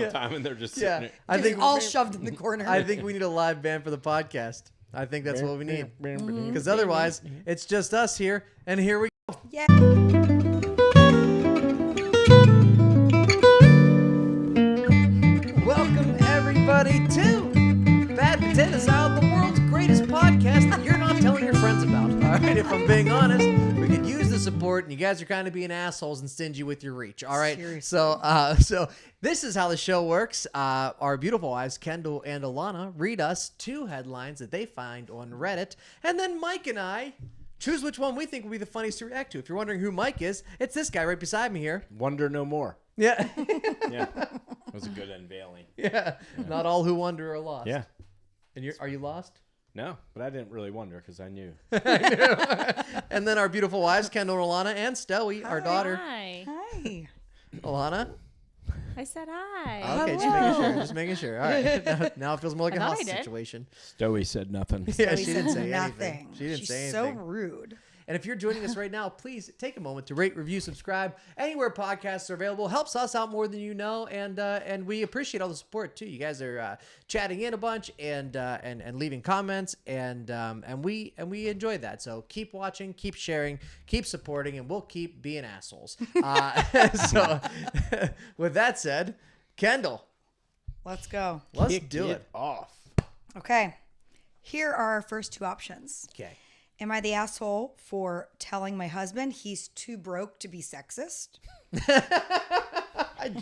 whole time, and they're just sitting there. I think all shoved in the corner. I think we need a live band for the podcast. I think that's what we need. Because otherwise, it's just us here, and here we go. Yeah. Welcome, everybody, to Bad Potato Salad, the world's greatest podcast that you're not telling your friends about. All right, if I'm being honest, we could use the support, and you guys are kind of being assholes and stingy with your reach. All right, Seriously. so this is how the show works. Our beautiful wives, Kendyll and Alana, read us 2 headlines that they find on Reddit, and then Mike and I choose which one we think will be the funniest to react to. If you're wondering who Mike is, it's this guy right beside me here. Wonder no more. Yeah. Yeah. That was a good unveiling. Yeah. Not all who wonder are lost. Yeah. And are you lost? No, but I didn't really wonder because I knew. And then our beautiful wives, Kendyll, Alana, and Stoey, our daughter. Hi. Hi. Alana? I said hi. Okay, just making sure. All right. Now it feels more like a I thought hostage I did. situation. Stoey said nothing. Yeah, Stoey she said didn't say nothing. anything. She didn't She's say so anything. rude. And if you're joining us right now, please take a moment to rate, review, subscribe anywhere podcasts are available. Helps us out more than you know, and we appreciate all the support too. You guys are chatting in a bunch and leaving comments, and we enjoy that. So keep watching, keep sharing, keep supporting, and we'll keep being assholes. So with that said, Kendyll, Let's go. let's Kick do it. off. Okay. Here are our first 2 options. Okay. Am I the asshole for telling my husband he's too broke to be sexist?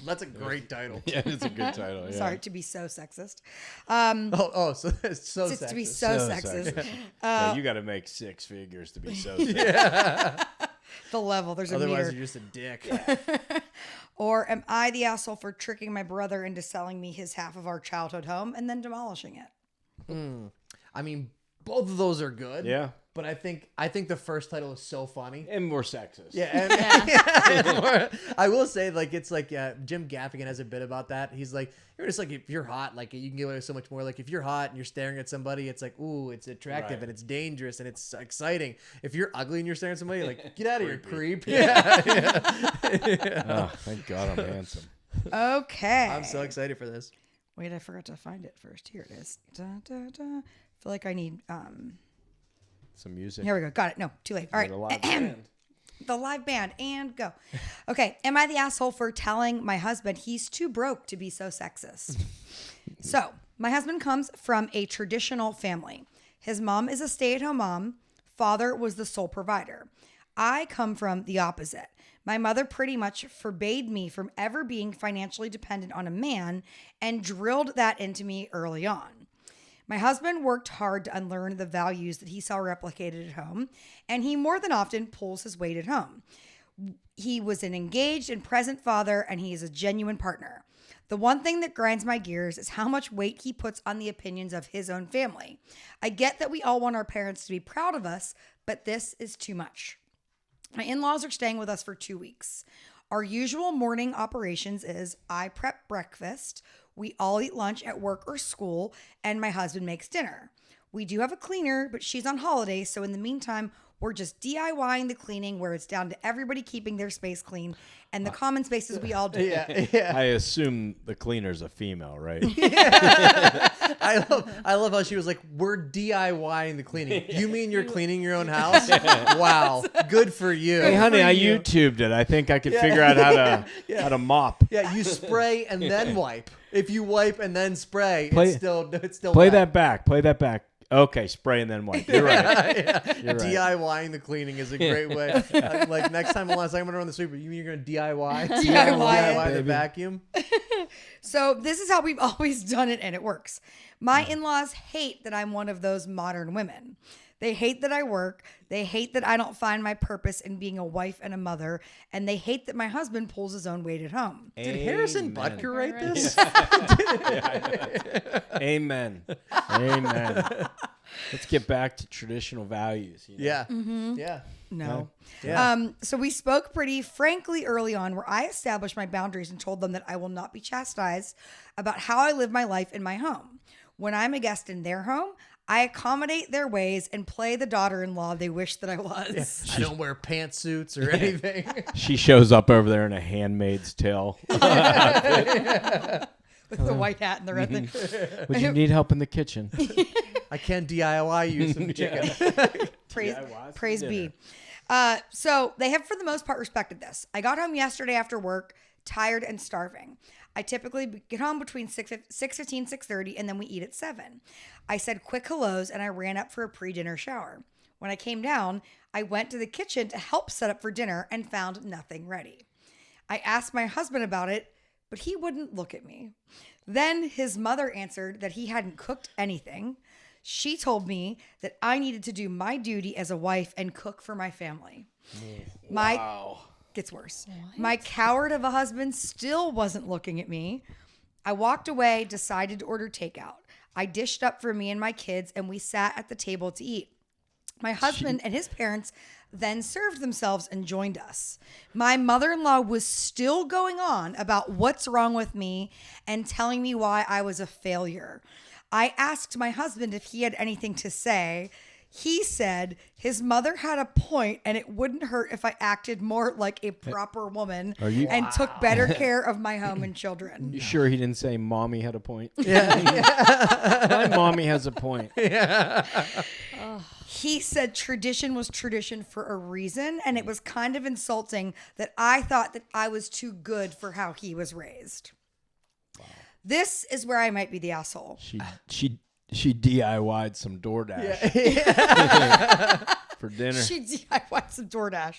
That's a great title. Yeah, it's a good title. Yeah. Sorry, to be so sexist. So it's so It's to be sexist. so So sexist. sexist. Yeah, you got to make 6 figures to be so sexist. The level, there's a Otherwise, meter. you're just a dick. Or am I the asshole for tricking my brother into selling me his half of our childhood home and then demolishing it? I mean, both of those are good. Yeah. But I think the first title is so funny. And more sexist. Yeah. And, I will say, like, it's like Jim Gaffigan has a bit about that. He's like, you're just like, if you're hot, like, you can get away with so much more. Like, if you're hot and you're staring at somebody, it's like, ooh, it's attractive Right. and it's dangerous and it's exciting. If you're ugly and you're staring at somebody, like, get out of here, creep. Creepy. Yeah. Oh, thank God I'm handsome. Okay. I'm so excited for this. Wait, I forgot to find it first. Here it is. Da, da, da. I feel like I need... Some music. Here we go. Got it. No, too late. All right. With a live band. The live band and go. Okay. Am I the asshole for telling my husband he's too broke to be so sexist? So my husband comes from a traditional family. His mom is a stay-at-home mom. Father was the sole provider. I come from the opposite. My mother pretty much forbade me from ever being financially dependent on a man and drilled that into me early on. My husband worked hard to unlearn the values that he saw replicated at home, and he more than often pulls his weight at home. He was an engaged and present father, and he is a genuine partner. The one thing that grinds my gears is how much weight he puts on the opinions of his own family. I get that we all want our parents to be proud of us, but this is too much. My in-laws are staying with us for 2 weeks. Our usual morning operations is I prep breakfast, we all eat lunch at work or school, and my husband makes dinner. We do have a cleaner, but she's on holiday, so in the meantime, we're just DIYing the cleaning where it's down to everybody keeping their space clean and the common spaces we all do. Yeah. I assume the cleaner's a female, right? I love how she was like, we're DIYing the cleaning. You mean you're cleaning your own house? Wow. Good for you. Hey, honey, I you. YouTubed it. I think I could figure out how to mop. Yeah, you spray and then wipe. If you wipe and then spray, Play- it's still Play wet. that back. Play that back. Okay, spray and then wipe. You're right. You're right. DIYing the cleaning is a great way. Like next time, unless I'm going to run the sweeper, you mean you're going to DIY? DIY the vacuum? So this is how we've always done it, and it works. My in-laws hate that I'm one of those modern women. They hate that I work. They hate that I don't find my purpose in being a wife and a mother. And they hate that my husband pulls his own weight at home. Did Harrison Amen. Butker write this? Amen. Amen. Let's get back to traditional values. You know? Yeah. Mm-hmm. Yeah. No. Yeah. So we spoke pretty frankly early on where I established my boundaries and told them that I will not be chastised about how I live my life in my home. When I'm a guest in their home, I accommodate their ways and play the daughter-in-law they wish that I was. I don't wear pantsuits or anything. She shows up over there in a Handmaid's Tale. with the white hat and the red thing. Would you need help in the kitchen? I can DIY you some chicken. Praise be. So they have, for the most part, respected this. I got home yesterday after work, tired and starving. I typically get home between 6:15, 6:30, and then we eat at 7. I said quick hellos, and I ran up for a pre-dinner shower. When I came down, I went to the kitchen to help set up for dinner and found nothing ready. I asked my husband about it, but he wouldn't look at me. Then his mother answered that he hadn't cooked anything. She told me that I needed to do my duty as a wife and cook for my family. Wow. Gets worse. My coward of a husband still wasn't looking at me. I walked away, decided to order takeout. I dished up for me and my kids, and we sat at the table to eat. My husband and his parents then served themselves and joined us. My mother-in-law was still going on about what's wrong with me and telling me why I was a failure. I asked my husband if he had anything to say. He said his mother had a point and it wouldn't hurt if I acted more like a proper woman and took better care of my home and children. You sure he didn't say mommy had a point? Yeah. My mommy has a point. He said tradition was tradition for a reason, and it was kind of insulting that I thought that I was too good for how he was raised. Wow. This is where I might be the asshole. She DIY'd some DoorDash for dinner. She DIY'd some DoorDash.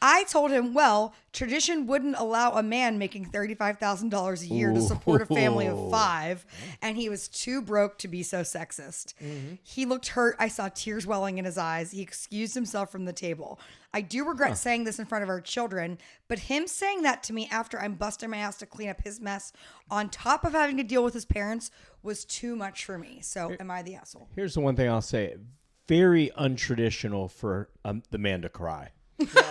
I told him, well, tradition wouldn't allow a man making $35,000 a year to support a family of 5, and he was too broke to be so sexist. Mm-hmm. He looked hurt. I saw tears welling in his eyes. He excused himself from the table. I do regret saying this in front of our children, but him saying that to me after I'm busting my ass to clean up his mess on top of having to deal with his parents was too much for me. So am I the asshole? Here's the one thing I'll say. Very untraditional for the man to cry.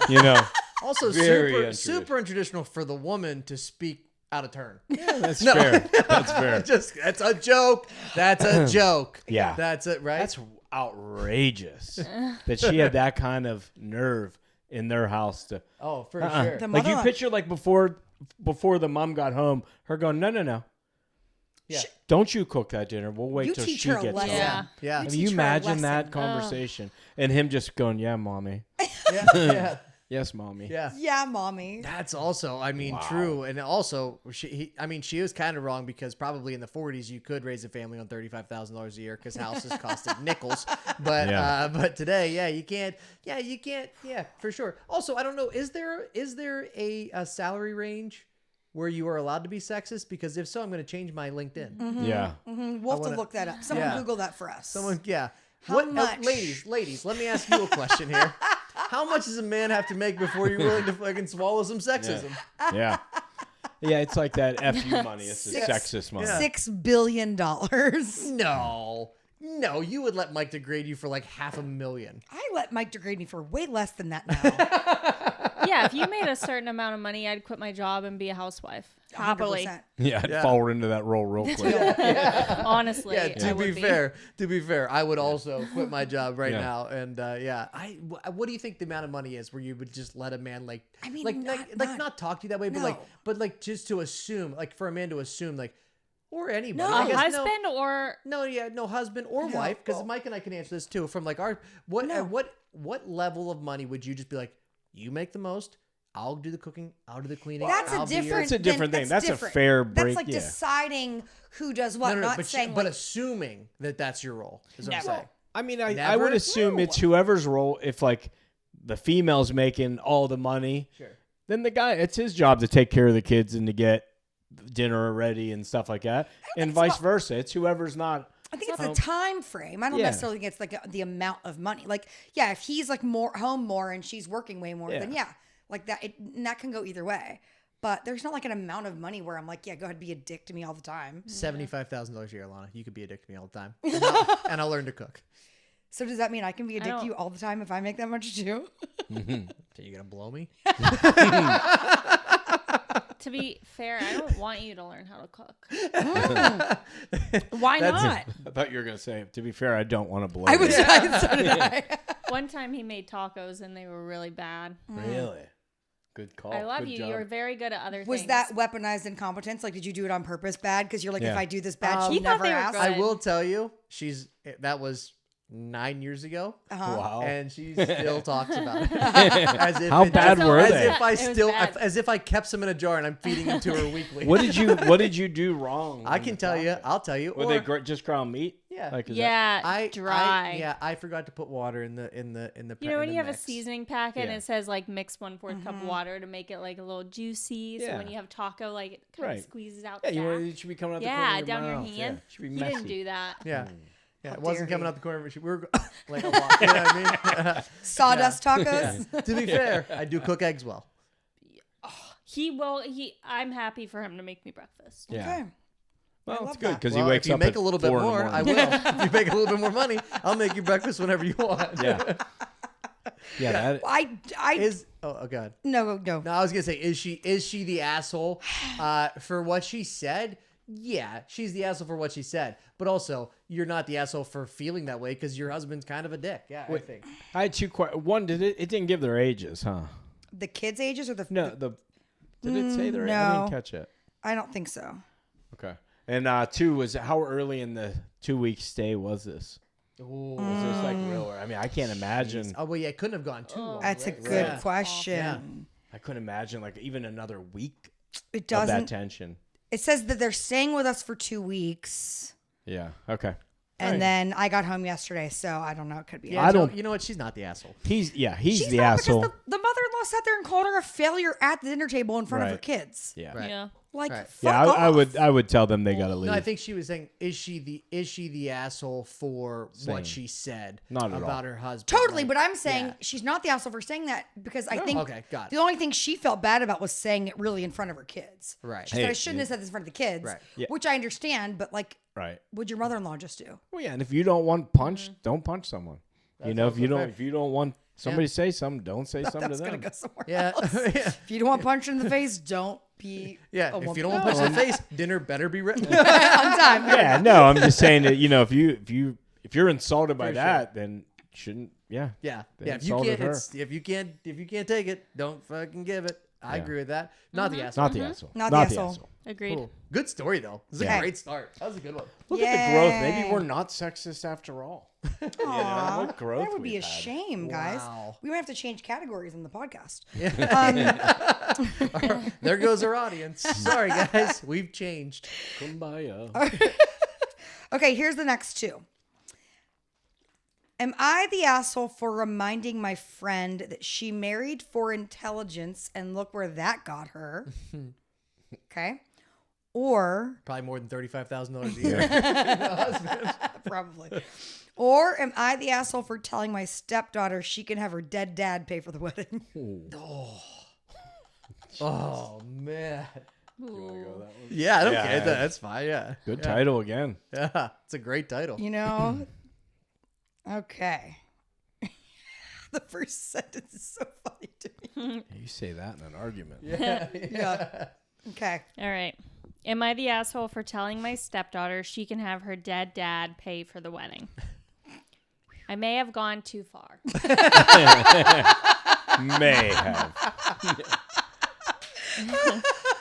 You know? Also, super untraditional for the woman to speak out of turn. Yeah, that's fair. That's fair. That's a joke. That's a joke. Yeah. That's it, right? That's outrageous that she had that kind of nerve in their house to. Oh, for sure. Like you picture like before the mom got home, her going, no. Yeah. Don't you cook that dinner. We'll wait till she gets home. Yeah. Can you imagine that conversation? And him just going, yeah, mommy. Yeah. Yes, mommy. Yeah, mommy. That's also, true. And also, she was kind of wrong because probably in the 40s you could raise a family on $35,000 a year because houses costed nickels. But today, you can't. Yeah, you can't. Yeah, for sure. Also, I don't know. Is there a salary range where you are allowed to be sexist? Because if so, I'm going to change my LinkedIn. Mm-hmm. Yeah. Mm-hmm. We'll have to look that up. Someone Google that for us. How much? Ladies, let me ask you a question here. How much does a man have to make before you're willing to fucking swallow some sexism? Yeah, it's like that FU money. It's the sexist money. $6 billion. No, you would let Mike degrade you for like $500,000. I let Mike degrade me for way less than that now. Yeah, if you made a certain amount of money, I'd quit my job and be a housewife. Happily. 100%. Yeah, I'd fall into that role real quick. Honestly. Yeah, to be fair, I would also quit my job right now. And what do you think the amount of money is where you would just let a man not talk to you that way, but like just to assume, like for a man to assume like, or anybody. No, husband or no husband or wife, because Mike and I can answer this too. From like what level of money would you just be like, you make the most, I'll do the cooking, I'll do the cleaning. That's a different thing. That's a fair break. That's like deciding who does what. But assuming that that's your role is what I'm saying. I mean, I would assume it's whoever's role. If like the female's making all the money, then the guy, it's his job to take care of the kids and to get dinner ready and stuff like that, and vice versa. It's whoever's not. I think it's the time frame. I don't necessarily think it's like the amount of money. Like, if he's like home more and she's working way more, then like that. That can go either way. But there's not like an amount of money where I'm like, go ahead, be a dick to me all the time. $75,000 a year, Alana. You could be a dick to me all the time, and I'll learn to cook. So does that mean I can be a dick to you all the time if I make that much too? So you gonna blow me? To be fair, I don't want you to learn how to cook. Why not? I thought you were going to say, to be fair, I don't want to blow I you. was so did I. One time he made tacos and they were really bad. Really? Good call. I love Good you. job. You're very good at other Was things. that weaponized incompetence? Like, did you do it on purpose bad? Because you're like, Yeah. if I do this bad, He she'll thought never they were ask. good. I will tell you, that was 9 years ago. Wow. And she still talks about it. As if How it- bad were as they? If I It was still, bad. as if I kept some in a jar and I'm feeding them to her weekly. What did you do wrong? I in can the tell you. process? I'll tell you. Were they just ground meat? Yeah. Like, is Yeah, dry. I forgot to put water in the You know when in you have the a mix. seasoning packet and Yeah. it says like mix 1/4 cup of water to make it like a little juicy. So Yeah. when you have taco, like it kind Right. of squeezes out. Yeah, fat. it should be coming out the Yeah, corner of your down mouth. your Yeah, hand. it should be He messy. didn't do that. Yeah. Yeah, How it wasn't dare coming he. out the corner of her. We were like a lot. You know what I mean? Sawdust tacos. Yeah. To be fair, I do cook eggs well. He will. I'm happy for him to make me breakfast. Yeah. Okay. Well, love it's good that. because Well, he wakes if you up make at a little bit 4 in the more, I morning. will. If you make a little bit more money, I'll make you breakfast whenever you want. Yeah. Yeah. That, I Oh god. no. No, I was gonna say, is she the asshole for what she said? Yeah, she's the asshole for what she said. But also, you're not the asshole for feeling that way because your husband's kind of a dick. Yeah, I think. I had two questions. One, it didn't give their ages, huh? The kids' ages or the No, did it say their age? I no. didn't catch it. I don't think so. Okay. And two was how early in the 2-week stay was this? Ooh. Was this like real? I mean, I can't imagine. Oh well, yeah, it couldn't have gone too long. That's a right? good Yeah. question. Yeah. I couldn't imagine like even another week It of that doesn't. tension. It says that they're staying with us for 2 weeks, Yeah. Okay. and then I got home yesterday, so I don't know. It could be. Yeah, I Joe, don't- you know what? She's not the asshole. He's She's the not asshole. because the mother-in-law sat there and called her a failure at the dinner table in front of her Right. kids. Yeah. Right. Yeah. Like, Right. fuck Yeah. I off. would tell them they gotta leave. No, I think she was saying, is she the asshole for what she said Not at about all. her husband? Totally, Like, but I'm saying yeah. she's not the asshole for saying that because I think Okay, got it. the only thing she felt bad about was saying it really in front of her kids. Right. She said, I Hey, shouldn't have said this in front of the kids, Right. Yeah. which I understand, but like, Right. would your mother-in-law just do? Well, yeah. And if you don't want punch, don't punch someone. You know, if you also don't, fair. if you don't want somebody to say something, don't say something That's to gonna them. go somewhere Yeah. else. yeah. If you don't want punched in the face, don't be Yeah. a If woman. you don't want to punch in the face, dinner better be written. on time. Yeah. No, I'm just saying that if you're insulted by For that, then shouldn't. Yeah. Yeah. They Yeah. insulted her. If you can't take it, don't fucking give it. I Yeah. agree with that. Not the asshole. Not the asshole. Not the asshole. Agreed. Cool. Good story though. This is Yeah. a great start. That was a good one. Look at the growth. Maybe Yay. we're not sexist after all. Aw, what growth that would be we've a had. shame, guys. Wow. We might have to change categories in the podcast. There goes our audience. Sorry guys, we've changed. Kumbaya. Okay, here's the next two. Am I the asshole for reminding my friend that she married for intelligence and look where that got her? Okay. Or Probably more than $35,000 a year. probably. Or am I the asshole for telling my stepdaughter she can have her dead dad pay for the wedding? Oh man. Ooh. Yeah, okay, Yeah. that's fine. Yeah, Good title again. yeah, it's a great title. You know? Okay. The first sentence is so funny to me. You say that in an argument. Yeah. Okay. All right. Am I the asshole for telling my stepdaughter she can have her dead dad pay for the wedding? I may have gone too far. May have.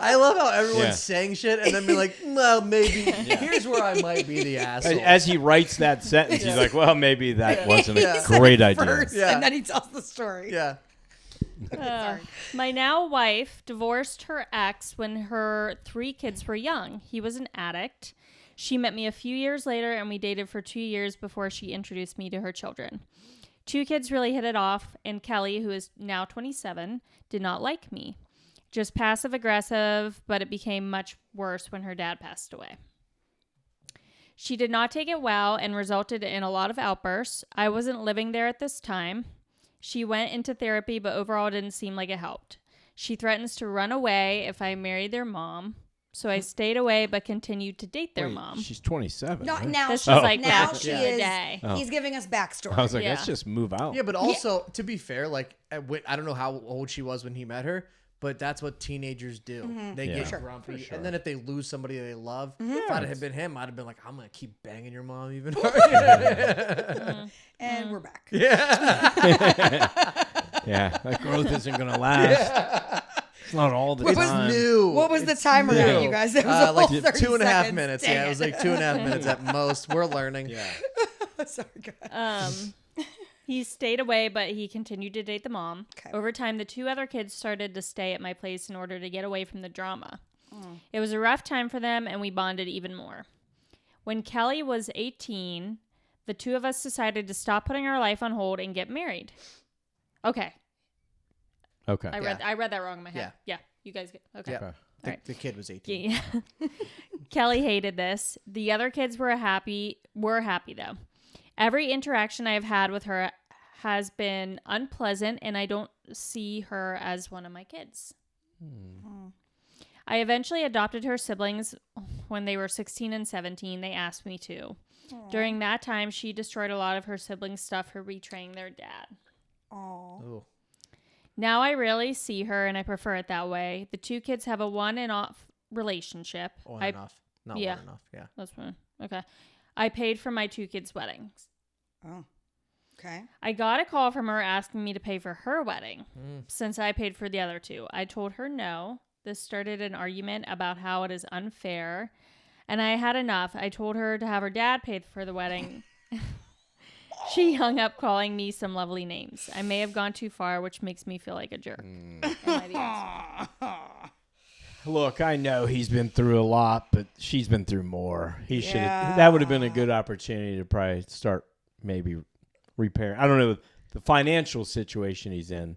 I love how everyone's Yeah. saying shit and then be like, well, maybe here's where I might be the asshole. As he writes that sentence, he's like, well, maybe that wasn't Yeah. a great idea. First, Yeah. and then he tells the story. Yeah. My now wife divorced her ex when her 3 kids were young. He was an addict. She met me a few years later and we dated for 2 years before she introduced me to her children. 2 kids really hit it off, and Kelly, who is now 27, did not like me. Just passive aggressive, but it became much worse when her dad passed away. She did not take it well and resulted in a lot of outbursts. I wasn't living there at this time. She went into therapy, but overall it didn't seem like it helped. She threatens to run away if I married their mom. So I stayed away, but continued to date their Wait, mom. She's 27. Not right? now. This She, was like now back she in the is. day. He's giving us backstory. I was like, Yeah. let's just move out. Yeah, but also, to be fair, like, I don't know how old she was when he met her, but that's what teenagers do. They Yeah. get For grumpy. sure. And then if they lose somebody they love, Mm-hmm. if I'd have been him, I'd have been like, I'm going to keep banging your mom even harder. And we're back. Yeah, that growth isn't going to last. It's not all the It's time. new. What was the It's timer new. at, you guys? It was a like whole 30 2.5 seconds. minutes. Dang Yeah, it was like 2.5 minutes at most. We're learning. Yeah. Sorry, guys. He stayed away, but he continued to date the mom. Okay. Over time, the 2 other kids started to stay at my place in order to get away from the drama. It was a rough time for them, and we bonded even more. When Kelly was 18, the 2 of us decided to stop putting our life on hold and get married. Okay. Okay. I read that wrong in my head. Yeah. You guys get okay. Yeah. Alright. The kid was 18. Yeah. Kelly hated this. The other kids were happy though. Every interaction I have had with her has been unpleasant, and I don't see her as one of my kids. I eventually adopted her siblings when they were 16 and 17. They asked me to. During that time, she destroyed a lot of her siblings' stuff for betraying their dad. Aww. Now I rarely see her, and I prefer it that way. The 2 kids have a on and off relationship. On and off. Not on and off. Yeah. That's fine. Okay. I paid for my 2 kids' weddings. Oh. Okay. I got a call from her asking me to pay for her wedding since I paid for the other 2. I told her no. This started an argument about how it is unfair, and I had enough. I told her to have her dad pay for the wedding. She hung up calling me some lovely names. I may have gone too far, which makes me feel like a jerk. Am I the asshole? Look, I know he's been through a lot, but she's been through more. He should. That would have been a good opportunity to probably start maybe repairing. I don't know the financial situation he's in,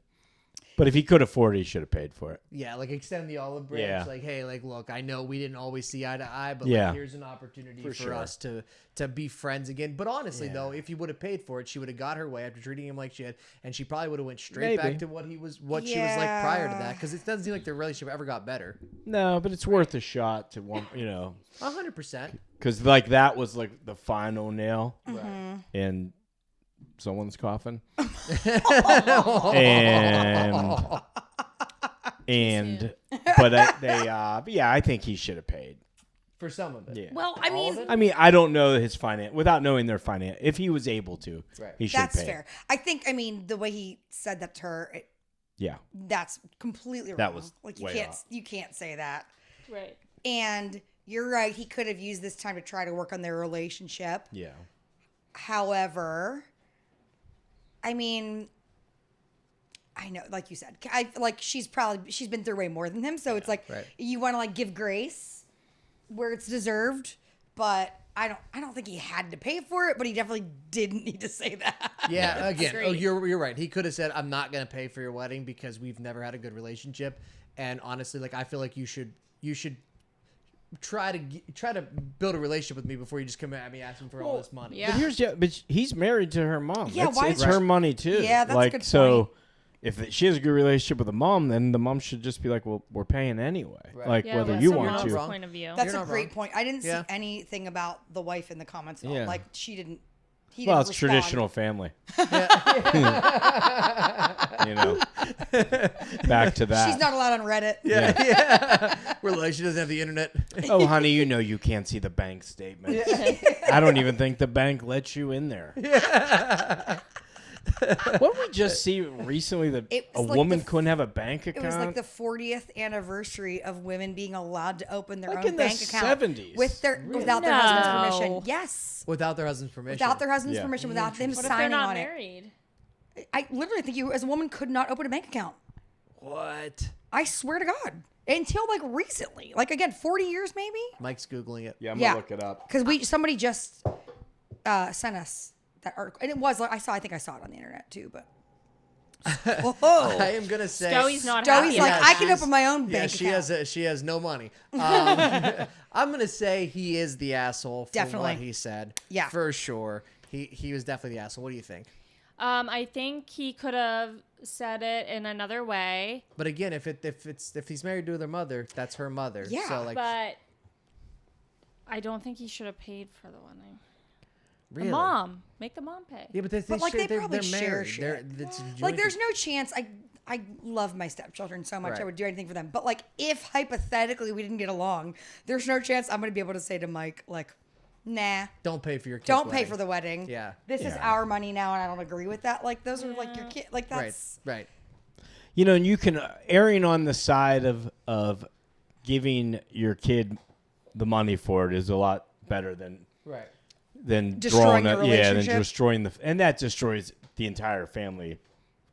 but if he could afford it, he should have paid for it. Yeah, like extend the olive branch. Yeah. Like, hey, like, look, I know we didn't always see eye to eye, but Yeah. like, here's an opportunity for sure. us to be friends again. But honestly, though, if you would have paid for it, she would have got her way after treating him like shit, and she probably would have went straight back to what she was like prior to that. Because it doesn't seem like their relationship ever got better. No, but it's worth a shot to one. 100%. Because like that was like the final nail, Right. and someone's coughing, and but I think he should have paid. For some of it. Yeah. Well, I All of mean, it? I mean, I don't know his finance without knowing their finance. If he was able to, Right. he should have that's paid. fair. I think, I mean, the way he said that to her, Yeah. that's completely wrong. That was like way off. you can't say that. Right. And you're right. He could have used this time to try to work on their relationship. Yeah. However, I mean, I know, like you said, she's been through way more than him. So it's like Right. you want to like give grace where it's deserved, but I don't think he had to pay for it, but he definitely didn't need to say that. Yeah, again, Agreed. you're right. He could have said, "I'm not going to pay for your wedding because we've never had a good relationship." And honestly, like I feel like you should try to build a relationship with me before you just come at me asking for all this money. Yeah. But he's married to her mom. Yeah, why it's is- her money too. Yeah, that's a like good so. point. If she has a good relationship with the mom, then the mom should just be like, "Well, we're paying anyway, Right. like Yeah, whether that's you the want mom's to." wrong. point of view. That's You're a not great wrong. point. I didn't Yeah. see anything about the wife in the comments at all. Yeah. Like he didn't Well, it's respond. traditional family. Back to that. She's not allowed on Reddit. Yeah. We're like, she doesn't have the internet. Oh, honey, you can't see the bank statement. I don't even think the bank lets you in there. What did we just see recently that It a was like woman the- couldn't have a bank It account? was like the 40th anniversary of women being allowed to open their Like own in the bank account 70s. without their husband's No. permission. Yes, Without their husband's permission. without their husband's Yeah. permission, without them What if they're signing not on married? it. I literally think you, as a woman, could not open a bank account. What? I swear to God, until like recently, like again, 40 years maybe. Mike's Googling it. yeah, I'm Yeah. gonna look it up. Because somebody just sent us that article, and it was like I think I saw it on the internet too, but. I am gonna say Joey's not Joey's happy. like, Yeah, I can she's- open my own Yeah, bank she account. she has no money. I'm gonna say he is the asshole for Definitely. what he said. Yeah. for sure. He was definitely the asshole. What do you think? I think he could have said it in another way, But again, if he's married to their mother, that's her mother. Yeah. So like, but I don't think he should have paid for the wedding. really? The mom. Make the mom pay. Yeah, but they like, they they're probably share married. shit. It's a Like, joint- there's no chance. I love my stepchildren so much. I Right. would do anything for them. But like, if hypothetically we didn't get along, there's no chance I'm gonna be able to say to Mike like, nah, Don't pay for your kid's don't pay wedding. for the wedding. Yeah. This is Yeah. our money now, and I don't agree with that. Like, those are like your kid. Like Right. that's Right. You know, and you can erring on the side of giving your kid the money for it is a lot better than Destroying drawing the relationship. than destroying and that destroys the entire family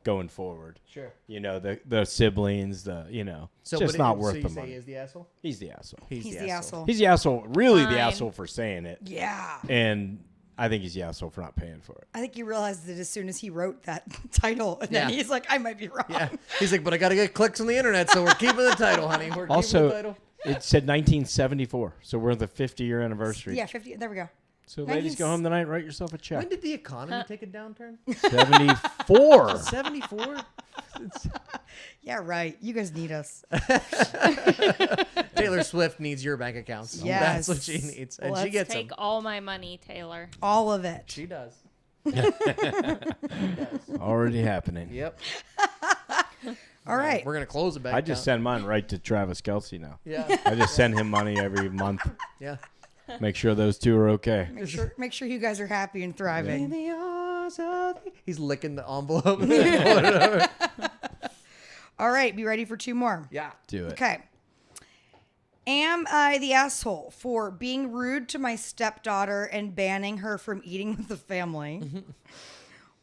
going forward. Sure. You know, the siblings, it's just not worth the money. He is the asshole? He's the asshole. He's the asshole. He's the asshole, really Fine. the asshole for saying it. Yeah. And I think he's the asshole for not paying for it. I think he realized it as soon as he wrote that title. And then Yeah. he's like, I might be wrong. Yeah. He's like, but I got to get clicks on the internet, so we're keeping the title, honey. We're keeping the Also, title. it said 1974, so we're the 50-year anniversary. Yeah, 50. There we go. So ladies, go home tonight, write yourself a check. When did the economy take a downturn? 74. 74? Yeah, right. You guys need us. Taylor Swift needs your bank accounts. Yes. That's what she needs. And she Let's gets Take them. all my money, Taylor. All of it. She does. Already happening. Yep. All right. We're going to close the bank I just account. send mine right to Travis Kelce now. Yeah. I just send him money every month. Yeah. Make sure those two are okay. Make sure you guys are happy and thriving. In the arms of the- He's licking the envelope. All right. Be ready for two more. Yeah. Do it. Okay. Am I the asshole for being rude to my stepdaughter and banning her from eating with the family?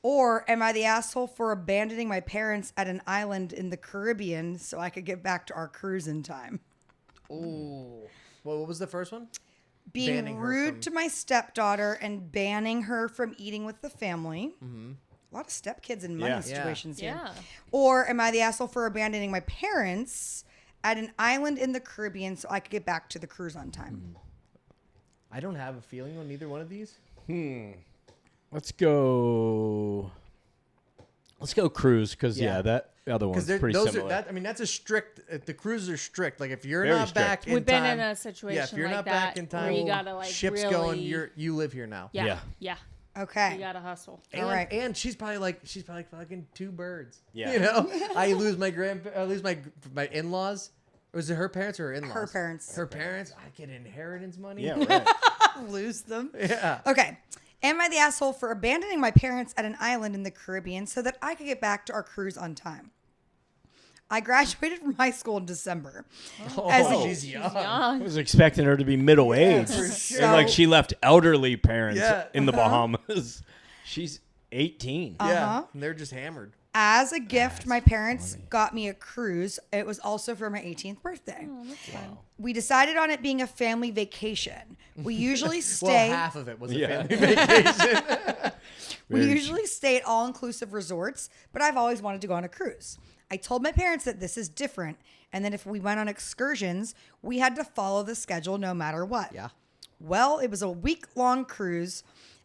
Or am I the asshole for abandoning my parents at an island in the Caribbean so I could get back to our cruise in time? Ooh. Well, what was the first one? Being Banning her rude from- to my stepdaughter and banning her from eating with the family. A lot of stepkids and money Yeah. situations here. Yeah. Or am I the asshole for abandoning my parents at an island in the Caribbean so I could get back to the cruise on time? I don't have a feeling on either one of these. Let's go cruise because Yeah. that other one's pretty those similar. are that. I mean, that's a strict. The cruises are strict. Like if you're Very not strict. back in We've been time, in a situation if you're like not that back in time, where you gotta like ship's really, going. You live here now. yeah, Yeah. yeah. Okay. You gotta hustle. And, All right. and she's probably like fucking two birds. Yeah. You know, I lose my my in-laws. Was it her parents or her in-laws? Her parents. Her parents. I get inheritance money. yeah, right. Lose them. Yeah. Okay. Am I the asshole for abandoning my parents at an island in the Caribbean so that I could get back to our cruise on time? I graduated from high school in December. Oh, As- she's young. I was expecting her to be middle-aged. for And sure. like she left elderly parents Yeah. in the Bahamas. She's 18. Yeah, and they're just hammered. As a gift, my parents got me a cruise. It was also for my 18th birthday. Oh, that's fun. We decided on it being a family vacation. We usually Well, stay. half of it was a Yeah. family vacation. We Very usually stay at all-inclusive resorts, but I've always wanted to go on a cruise. I told my parents that this is different, and that if we went on excursions, we had to follow the schedule no matter what. Yeah. Well, it was a week-long cruise,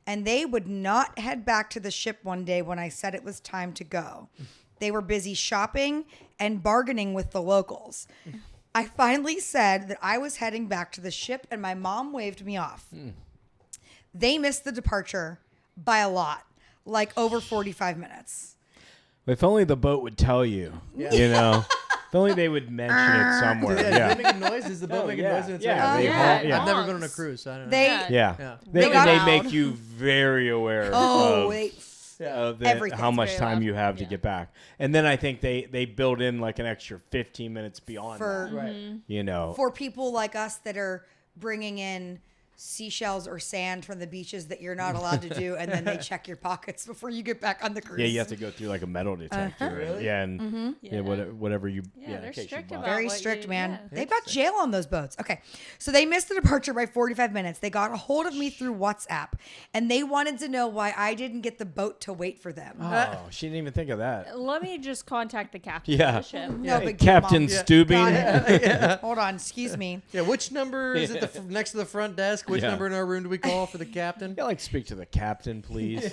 and they would not head back to the ship one day when I said it was time to go. They were busy shopping and bargaining with the locals. I finally said that I was heading back to the ship, and my mom waved me off. They missed the departure by a lot, like over 45 minutes. If only the boat would tell you, you know. If only they would mention it somewhere. Yeah. Yeah. Does it make a noise? Does the boat Oh, make a yeah. noise? When it's Yeah, ready? they Yeah, honk- yeah. I've never been on a honks. cruise, so I don't know. They, Yeah. Yeah. Yeah. They got make loud. you very aware oh, of, they, of everything. how much very time loud. you have to Yeah. get back. And then I think they build in like an extra 15 minutes beyond for that, Right. you know. for people like us that are bringing in seashells or sand from the beaches that you're not allowed to do, and then they check your pockets before you get back on the cruise. Yeah, you have to go through like a metal detector. and- Really? Yeah, and Yeah. yeah, whatever you Yeah, in they're case you strict buy. about Very what strict, you- man. yeah. They've got jail on those boats. Okay. So they missed the departure by 45 minutes. They got a hold of me through WhatsApp, and they wanted to know why I didn't get the boat to wait for them. Oh, she didn't even think of that. Let me just contact the captain Yeah. of the ship. No Hey, big deal, Captain Mom. Stubing. Got it. Hold on. Excuse me. Yeah, which number is it next to the front desk? Which Yeah. number in our room do we call for the captain? Yeah, like speak to the captain, please.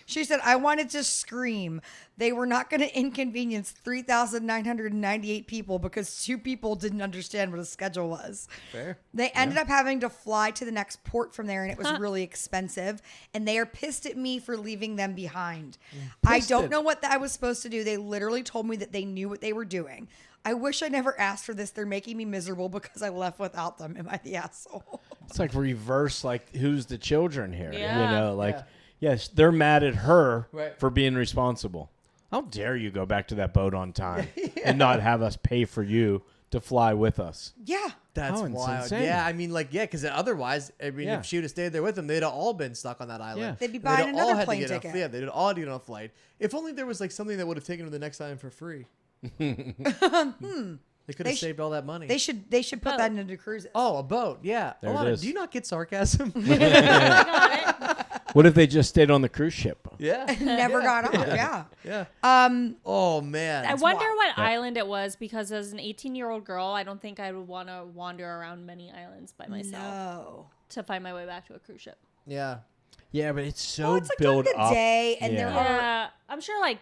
She said, I wanted to scream. They were not going to inconvenience 3,998 people because 2 people didn't understand what a schedule was. Fair. They ended up having to fly to the next port from there, and it was really expensive. And they are pissed at me for leaving them behind. I don't know what I was supposed to do. They literally told me that they knew what they were doing. I wish I never asked for this. They're making me miserable because I left without them. Am I the asshole? It's like reverse, like who's the children here? Yeah. You know, like yes, they're mad at her Right. for being responsible. How dare you go back to that boat on time and not have us pay for you to fly with us? Yeah. That's Oh, it's wild. insane. Yeah, I mean, because otherwise, Yeah. if she would have stayed there with them, they'd have all been stuck on that island. Yeah. They'd be They'd buying have all another had to plane get ticket. Yeah, they'd all get on a flight. If only there was like something that would have taken them to the next island for free. They could have saved all that money. They should put that into cruises. Oh, a boat. Yeah. There it Alana, is. do you not get sarcasm? I got it. What if they just stayed on the cruise ship? yeah. Never got off. Yeah. Yeah. Um. Oh man. I wonder wild. what island it was, because as an 18-year-old girl, I don't think I would want to wander around many islands by myself No. to find my way back to a cruise ship. Yeah. Yeah, but it's so Well, it's like built during the up. day, and there Yeah. are Yeah, I'm sure like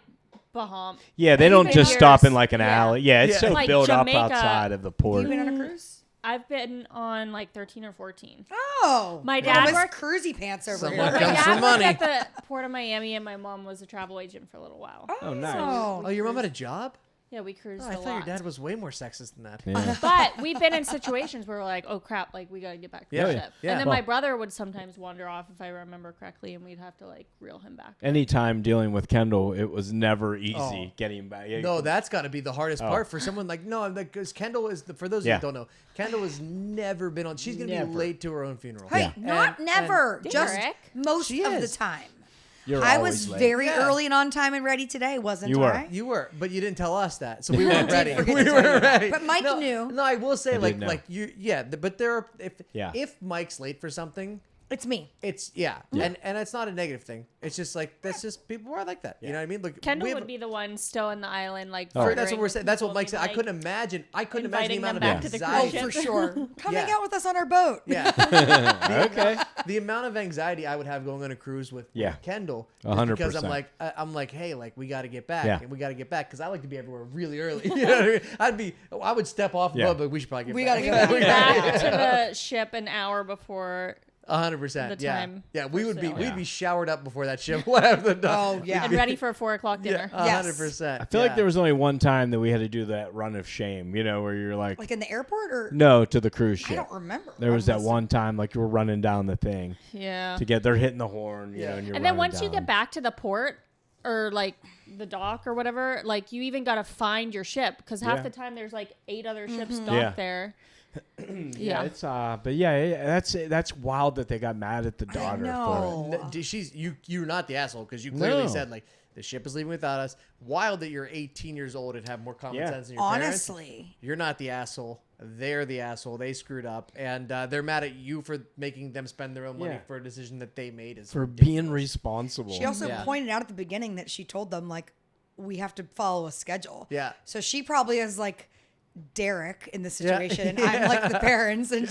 Bahamas. Yeah, they don't been just here stop to in like an yeah. alley. Yeah, it's Yeah. so Like built Jamaica. up outside of the port. you been on a cruise? I've been on like 13 or 14. Oh, My look dad at Miss worked- cruisy pants over Someone here. My comes dad for worked money. at the port of Miami, and my mom was a travel agent for a little while. Oh, nice. Oh, your mom had a job? Yeah, we cruised Oh, I a thought lot. your dad was way more sexist than that. Yeah. But we've been in situations where we're like, oh crap, like we gotta get back to Yeah, the yeah, ship. yeah. And then Well- my brother would sometimes wander off, if I remember correctly, and we'd have to like reel him back. Anytime dealing with Kendyll, it was never easy Oh. getting back. Yeah, No, that's got to be the hardest Oh. part for someone like because Kendyll is for those of you Yeah. who don't know, Kendall has never been on. She's gonna Never. be late to her own funeral. Hey, Yeah. not And- never, and- just Derrick. most She of the is. time. You're I always was late. very Yeah. early and on time and ready today, wasn't You were. I? You were, but you didn't tell us that, so we weren't ready. forget We to tell you were that. ready. But Mike no, knew. No, I will say, I like, did know. like you, yeah. But there are Yeah. if Mike's late for something, It's me. it's and it's not a negative thing. It's just like that's just people are like that. You know what I mean? Like Kendall we would be the one still on the island, like Oh. That's what we're saying. That's what Mike said. I like, couldn't imagine. I couldn't imagine the inviting amount of them back to the anxiety. cruise Oh, ship. for sure. Come hang Yeah. out with us on our boat. Yeah. Okay. The amount of anxiety I would have going on a cruise with Yeah. Kendall, 100%. because I'm like, hey, like we got to get back, Yeah. and we got to get back because I like to be everywhere really early. You know what I mean? I would step off, Yeah. but we should probably get We back. gotta get We'd be back. back to the ship an hour before. 100%. The Yeah, time yeah. We for would be sailing. we'd be showered up before that ship left the dock. Oh, yeah. And ready for a 4:00 Yeah, dinner. 100%. I feel like there was only one time that we had to do that run of shame, you know, where you're like, Like in the airport or? no, to the cruise I ship. don't remember. There was that Must- one time, like you were running down the thing Yeah. to get, they're hitting the horn, you Yeah. know, and you're And then running once you down. get back to the port or like the dock or whatever, like you even got to find your ship because half Yeah. the time there's like 8 other ships docked Yeah. there. Yeah, it's but yeah, that's wild that they got mad at the daughter for it. know. She's you're not the asshole because you clearly No. said like the ship is leaving without us. Wild that you're 18 years old and have more common Yeah. sense than your parents. Honestly. You're not the asshole. They're the asshole. They screwed up, and they're mad at you for making them spend their own money Yeah. for a decision that they made. Is For ridiculous. being responsible. She also Yeah. pointed out at the beginning that she told them, like, we have to follow a schedule. Yeah. So she probably is like Derrick in the Yeah. situation, and I'm like the parents, and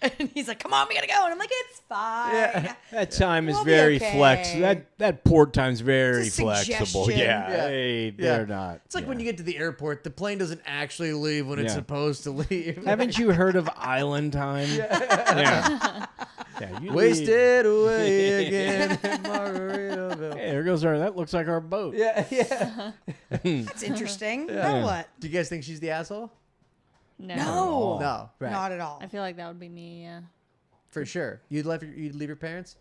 and he's like, "Come on, we gotta go," and I'm like, "It's fine." Yeah. That time is We'll be very okay. flexible. That port time's very It's a flexible. suggestion. Yeah, Yeah. Hey, Yeah. they're not. It's like when you get to the airport, the plane doesn't actually leave when it's Yeah. supposed to leave. Haven't you heard of island time? Yeah. Yeah, you Wasted away again in Margaritaville. Hey, there goes that looks like our boat. Yeah, yeah. That's interesting. Now what? Do you guys think she's the asshole? No. No, No, right. not at all. I feel like that would be me, yeah. For sure. You'd leave your parents?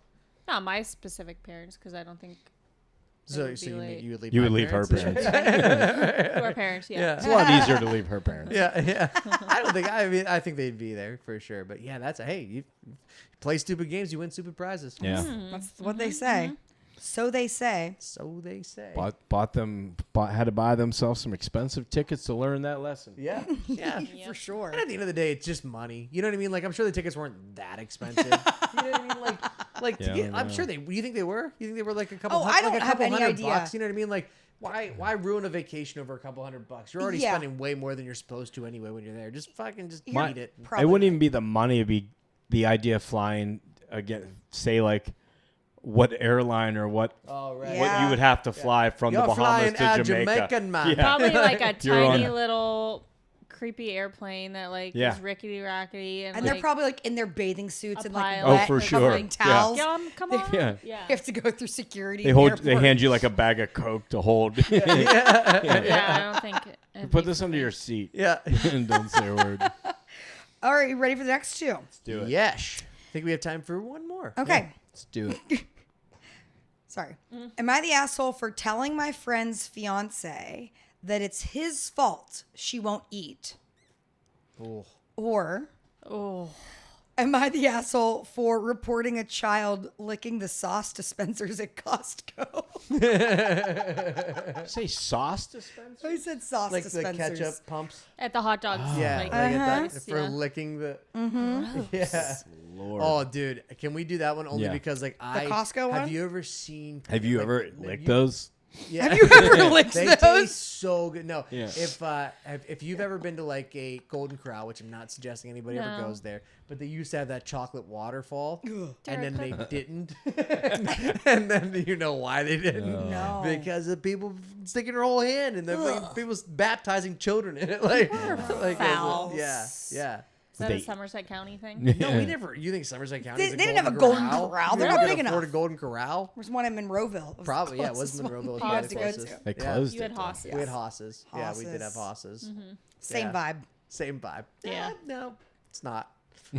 Not my specific parents because I don't think So, would so be you, late. you would leave You my would leave her parents. our parents, yeah. It's a lot easier to leave her parents. Yeah, yeah. I don't think. I think they'd be there for sure. But yeah, that's hey, you play stupid games, you win stupid prizes. Yeah. That's what they say. So they say. So they say. Had to buy themselves some expensive tickets to learn that lesson. Yeah, yeah. For sure. And at the end of the day, it's just money. You know what I mean? Like I'm sure the tickets weren't that expensive. You know what I mean? Like to Yeah, I get, don't I'm know. sure they. You think they were? You think they were like a couple? Oh, hun- I don't like a have couple any hundred idea. bucks. You know what I mean? Like why ruin a vacation over a couple $100? You're already Yeah. spending way more than you're supposed to anyway when you're there. Just fucking just My- eat it. Probably It wouldn't not. even be the money. It'd be the idea of flying again. Say like what airline or what Oh right. Yeah. what you would have to fly from You're the Bahamas flying to a Jamaica. Jamaican man. Yeah. Probably like a You're on- tiny little creepy airplane that like Yeah. is rickety rackety and And like, they're probably like in their bathing suits a and like pile. Oh, wet for and sure. covering Yeah. towels. come on. Yeah. Yeah. You have to go through security. They in the hold. They airport. hand you like a bag of Coke to hold. Yeah, I don't think it'd Put be this for under me. your seat. Yeah. And don't say a word. All right, you ready for the next two? Let's do it. Yesh. I think we have time for one more. Okay. Let's do it. Sorry. Am I the asshole for telling my friend's fiance that it's his fault she won't eat? Ooh. Or Oh. am I the asshole for reporting a child licking the sauce dispensers at Costco? Say sauce dispenser? I said sauce Like dispensers. the ketchup pumps. At the hot dogs. Yeah, Like, like at that, for Yeah. licking the. Mm-hmm. Yeah. Lord. Oh, dude, can we do that one only Yeah. because like I Costco have one? you ever seen? Have you like, ever licked those? Yeah. Have you ever licked They those? taste so good. No, Yeah. if you've ever been to like a Golden Corral, which I'm not suggesting anybody ever No. goes there, but they used to have that chocolate waterfall, and then they Derrick, didn't, and then you know why they didn't? No. Because of people sticking their whole hand and they're people baptizing children in it, like fouls. yeah. Is that They- a Somerset County thing? No, we never. You think Somerset County? They didn't have a Golden Corral. They're not big afford a enough. Golden Corral. There's one in Monroeville. It was Probably, the yeah. It was closest one Monroeville. we Yeah, had the to go closest. to. They Yeah. closed You had it. Hosses. We had Hosses. Yeah, we did have Hosses. Hosses. Same Yeah. vibe. Same vibe. Yeah. No, it's not.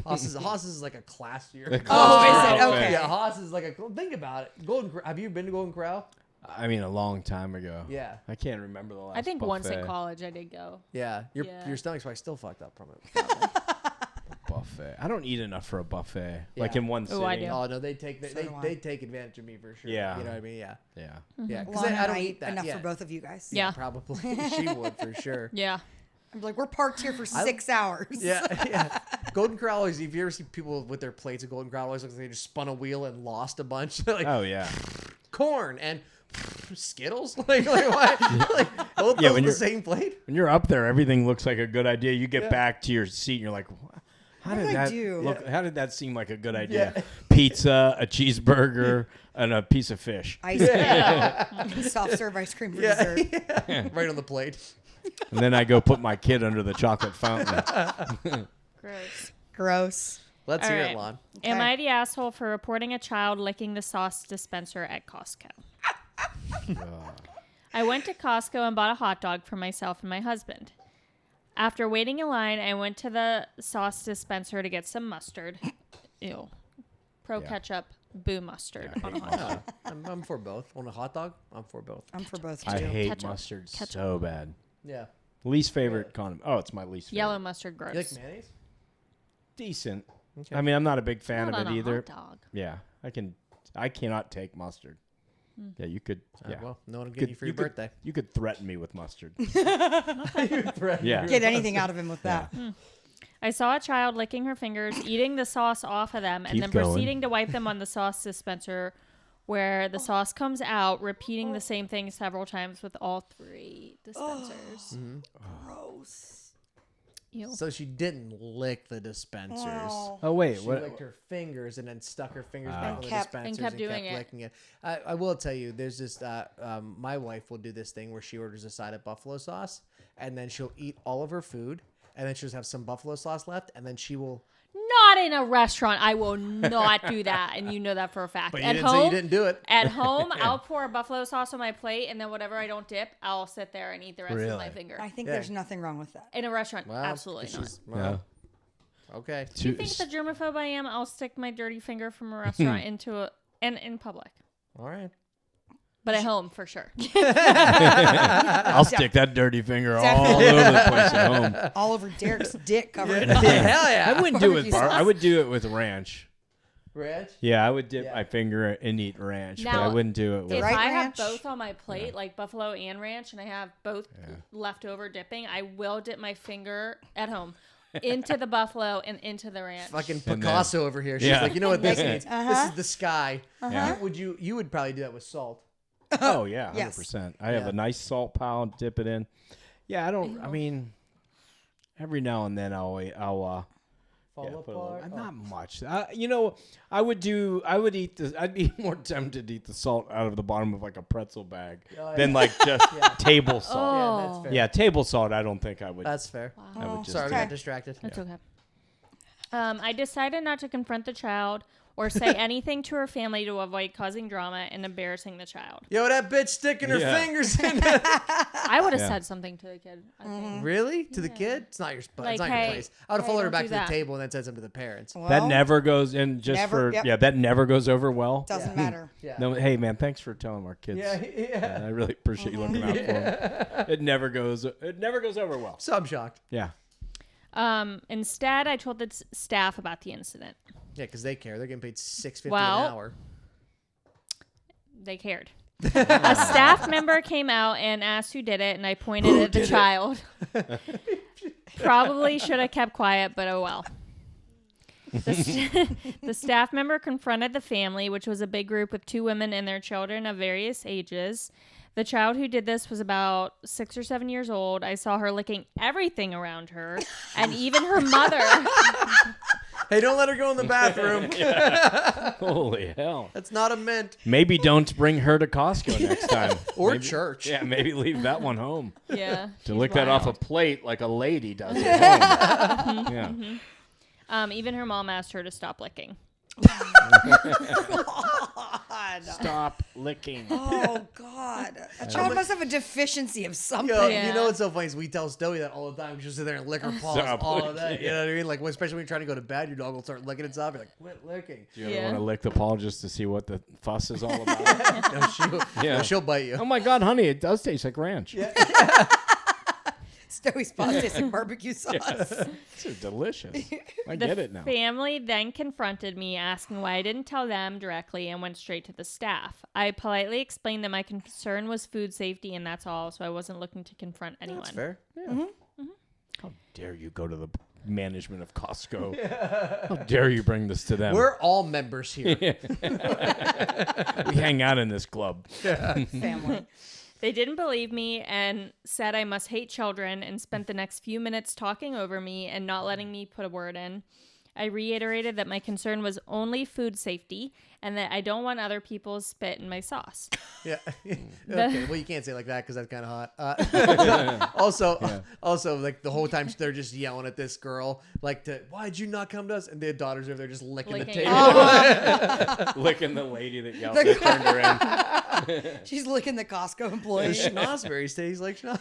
Hosses is like a classier. Oh, is it? Okay. Yeah, Hosses is like a. Think about it. Have you been to Golden Corral? I mean, a long time ago. Yeah. I can't remember the last I think once buffet. in college I did go. Yeah. Your Yeah. stomach's probably still fucked up from it. Buffet. I don't eat enough for a buffet. Like Yeah. in one sitting. Oh, I do. Oh no, they take So do I. they take advantage of me for sure. Yeah. You know what I mean? Yeah. Yeah. Yeah. Because Lana I and don't I eat that. enough yeah. for both of you guys. Yeah. Probably. She would for sure. Yeah. I'm like, we're parked here for 6 hours. Yeah, yeah. Golden Corral always. If you ever see people with their plates at Golden Corral, always looks like they just spun a wheel and lost a bunch. Like Oh yeah. corn and Skittles. Like why? Like both Yeah, those when the you're- same plate. When you're up there, everything looks like a good idea. You get Yeah. back to your seat and you're like, how What did did I that do? look? Yeah. How did that seem like a good idea? Yeah. Pizza, a cheeseburger, and a piece of fish. Ice cream. Soft serve ice cream for dessert. Yeah. Right on the plate. And then I go put my kid under the chocolate fountain. Gross. Gross. Let's All hear right. it, Lon. Am Okay. I the asshole for reporting a child licking the sauce dispenser at Costco? I went to Costco and bought a hot dog for myself and my husband. After waiting in line, I went to the sauce dispenser to get some mustard. Ew. Pro Yeah. ketchup, boo mustard on a hot dog. I'm for both. On a hot dog, I'm for both. I'm for both I too. hate Ketchup. mustard Ketchup. so bad. Yeah. Least favorite condiment. Oh, it's my least favorite. Yellow mustard, gross. You like mayonnaise? Decent. Okay. I mean, I'm not a big fan Not of on it a either. hot dog. Yeah, I cannot take mustard. Yeah, you could. Yeah. Well, no one will Could- get you for your could- birthday. You could threaten me with mustard. Yeah. Yeah. Get anything out of him with that. I saw a child licking her fingers, eating the sauce off of them, and Keep then going. proceeding to wipe them on the sauce dispenser where the sauce comes out, repeating the same thing several times with all 3 dispensers. Gross. Ew. So she didn't lick the dispensers. Oh wait, She what? licked her fingers and then stuck her fingers Ah. back on the kept- dispensers and kept doing it. licking it. I will tell you, there's this. My wife will do this thing where she orders a side of buffalo sauce, and then she'll eat all of her food, and then she'll just have some buffalo sauce left, and then she will. Not in a restaurant. I will not do that, and you know that for a fact. But you At didn't home, say you didn't do it. At home, I'll pour buffalo sauce on my plate, and then whatever I don't dip, I'll sit there and eat the rest of my Really? finger. I think Yeah. there's nothing wrong with that. In a restaurant, Well, absolutely not. she's- well, okay. You think the germaphobe I am? I'll stick my dirty finger from a restaurant into a and in public, All right. but at home for sure. I'll stick that dirty finger all over the place at home. All over Derrick's dick covered in Hell yeah. I wouldn't do it with Barbecue I would do it with ranch. Ranch? Yeah, I would dip Yeah. my finger and eat ranch, but I Now, wouldn't do it with. If right I ranch? have both on my plate, like buffalo and ranch, and I have both leftover dipping, I will dip my finger at home into the buffalo and into the ranch. Fucking And then- Picasso over here. She's Yeah. like, you know what this Like, needs? This is the sky. Yeah. You would probably do that with salt. Oh yeah, 100%. Yes. I have Yeah. a nice salt pile, dip it in. Yeah, I don't. I mean, every now and then I'll Fall put a little- apart. not much. You know, I would eat the. I'd be more tempted to eat the salt out of the bottom of like a pretzel bag Oh, than yeah. like just table salt. Yeah, that's fair. Yeah, table salt. I don't think I would. That's fair. I would just. Sorry, we Okay. got distracted. That's okay. I decided not to confront the child or say anything to her family to avoid causing drama and embarrassing the child. Yo, that bitch sticking her fingers in it. I would have said something to the kid. I think. Really? To the kid? It's not your spot. Like, it's not hey, your place. I would have followed her don't back do to the that. table and then said something to the parents. Well, That never goes in just Never, for yep. yeah. That never goes over well. doesn't matter. Yeah. No, hey man, thanks for telling our kids. Yeah. I really appreciate you looking out for them. It never goes over well. So I'm shocked. Yeah. Instead, I told the staff about the incident. Yeah, because they care. They're getting paid $6.50 an Well, hour. They cared. A staff member came out and asked who did it, and I pointed at the child. Probably should have kept quiet, but oh well. The staff member confronted the family, which was a big group with 2 women and their children of various ages. The child who did this was about 6 or 7 years old. I saw her licking everything around her, and even her mother. Hey, don't let her go in the bathroom. Holy hell. That's not a mint. Maybe don't bring her to Costco next time. Or Maybe- church. Yeah, maybe leave that one home. Yeah. To she's lick that off a wild. plate like a lady does at home. Yeah. Even her mom asked her to stop licking. Stop licking. Oh God, a child must have a deficiency of something. Yo, Yeah. You know what's so funny is we tell Stoey that all the time. She'll sit there and lick her paws Stop all licking, of that. You know what I mean? Like, especially when you're trying to go to bed, your dog will start licking itself. You're like, quit licking. Do you ever Yeah. want to lick the paw just to see what the fuss is all about? No, she'll bite you. Oh my God, honey, it does taste like ranch. Yeah. Stowie's paws taste like barbecue sauce. It's delicious. I The get it now. family then confronted me, asking why I didn't tell them directly and went straight to the staff. I politely explained that my concern was food safety and that's all, so I wasn't looking to confront anyone. That's fair. How dare you go to the management of Costco? How dare you bring this to them? We're all members here. We hang out in this club. Family. They didn't believe me and said I must hate children and spent the next few minutes talking over me and not letting me put a word in. I reiterated that my concern was only food safety and that I don't want other people's spit in my sauce. Yeah. Okay. Well, you can't say it like that because that's kind of hot. Also, like the whole time they're just yelling at this girl, like, why'd you not come to us? And their daughters are there just licking the table. Licking the lady that yelled that turned her in. She's licking the Costco employee. Schnozberry stays like schnoz.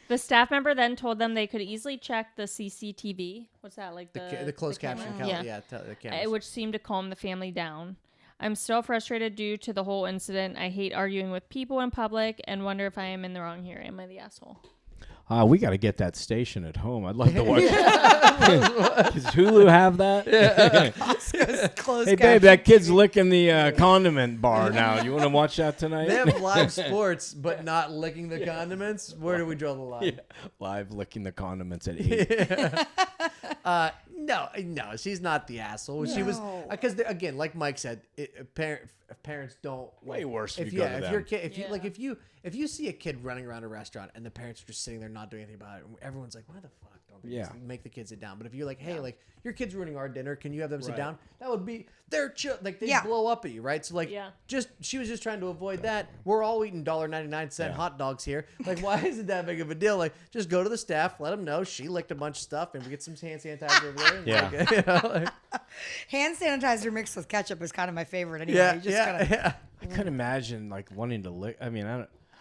The staff member then told them they could easily check the CCTV. What's that, like The closed caption camera? camera. Yeah, the cameras. Which seemed to calm the family down. I'm still frustrated due to the whole incident. I hate arguing with people in public and wonder if I am in the wrong here. Am I the asshole? We got to get that station at home. I'd like to watch. Does Hulu have that? Costco's closed Hey, babe, that kid's licking the condiment bar now. You want to watch that tonight? They have live sports, but not licking the condiments. Where do we draw the line? Live licking the condiments at 8. No, she's not the asshole. She was because again, like Mike said, parents don't Way worse if If you go to if them. your kid, if you see a kid running around a restaurant and the parents are just sitting there not doing anything about it, everyone's like, why the fuck don't they just make the kids sit down? But if you're like, hey, like your kid's ruining our dinner, can you have them sit down? That would be their like they blow up at you, right? So like, she was just trying to avoid that. We're all eating $1.99 hot dogs here. Like, why is it that big of a deal? Like, just go to the staff, let them know she licked a bunch of stuff, and we get some hand sanitizer over there. And Hand sanitizer mixed with ketchup is kind of my favorite anyway. I couldn't imagine like wanting to lick. I mean,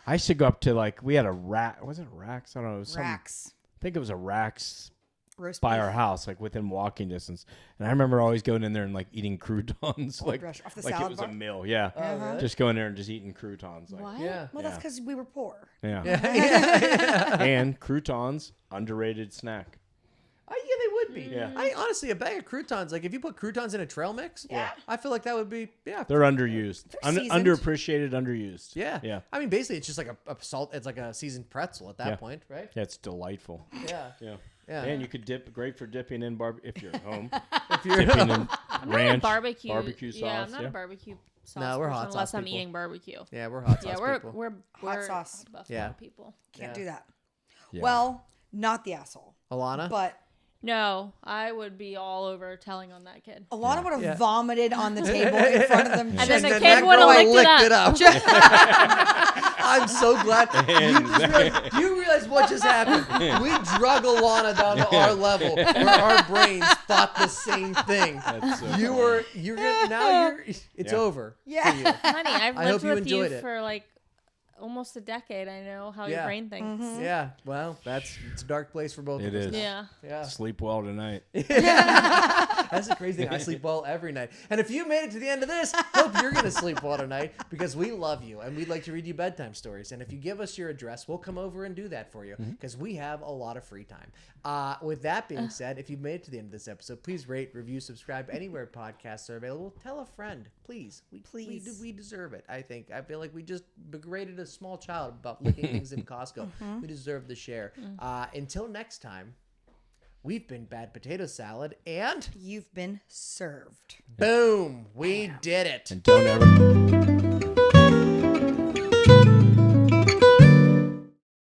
I used to go up to like we had a rack. Was it Racks? I don't know. It was Racks. I think it was a Racks Roast by beef. our house, like within walking distance. And I remember always going in there and like eating croutons, like gosh, off the like it salad was bar? a meal. Yeah, really? just going there and just eating croutons. Like, What? Well, that's because we were poor. Yeah. And croutons, underrated snack. Yeah, they would be. Yeah. I honestly, a bag of croutons, like if you put croutons in a trail mix, I feel like that would be, They're underused, seasoned. underappreciated, underused. yeah. I mean, basically, it's just like a salt. It's like a seasoned pretzel at that point, right? Yeah, it's delightful. Yeah. Yeah. And you could great for dipping in if you're at home. If you're Dipping in I'm ranch, not a barbecue sauce. Yeah, I'm not a barbecue sauce No, we're person hot unless sauce I'm people. eating barbecue. Yeah, we're hot sauce Yeah, we're people. we're Hot sauce. Buffalo Yeah. people. Can't do that. Yeah. Well, not the asshole, Alana? but No, I would be all over telling on that kid. Alana would have vomited on the table in front of them. And then the that kid would girl have licked it up. I'm so glad. You realize what just happened? We drug Alana down to our level where our brains thought the same thing. That's so It's over. Yeah. For you. Honey, I've I hope lived you with you enjoyed it. for like almost a decade. I know how your Yeah. brain thinks. Yeah. Well, it's a dark place for both It of us. is. Yeah. Yeah. Sleep well tonight. That's the crazy thing. I sleep well every night. And if you made it to the end of this, hope you're going to sleep well tonight because we love you and we'd like to read you bedtime stories. And if you give us your address, we'll come over and do that for you because we have a lot of free time. With that being said, if you've made it to the end of this episode, please rate, review, subscribe anywhere podcasts are available. Tell a friend, please. We deserve it, I think. I feel like we just berated a small child about licking things in Costco. We deserve the share. Until next time. We've been Bad Potato Salad, and You've been served. boom, we did it. And don't ever.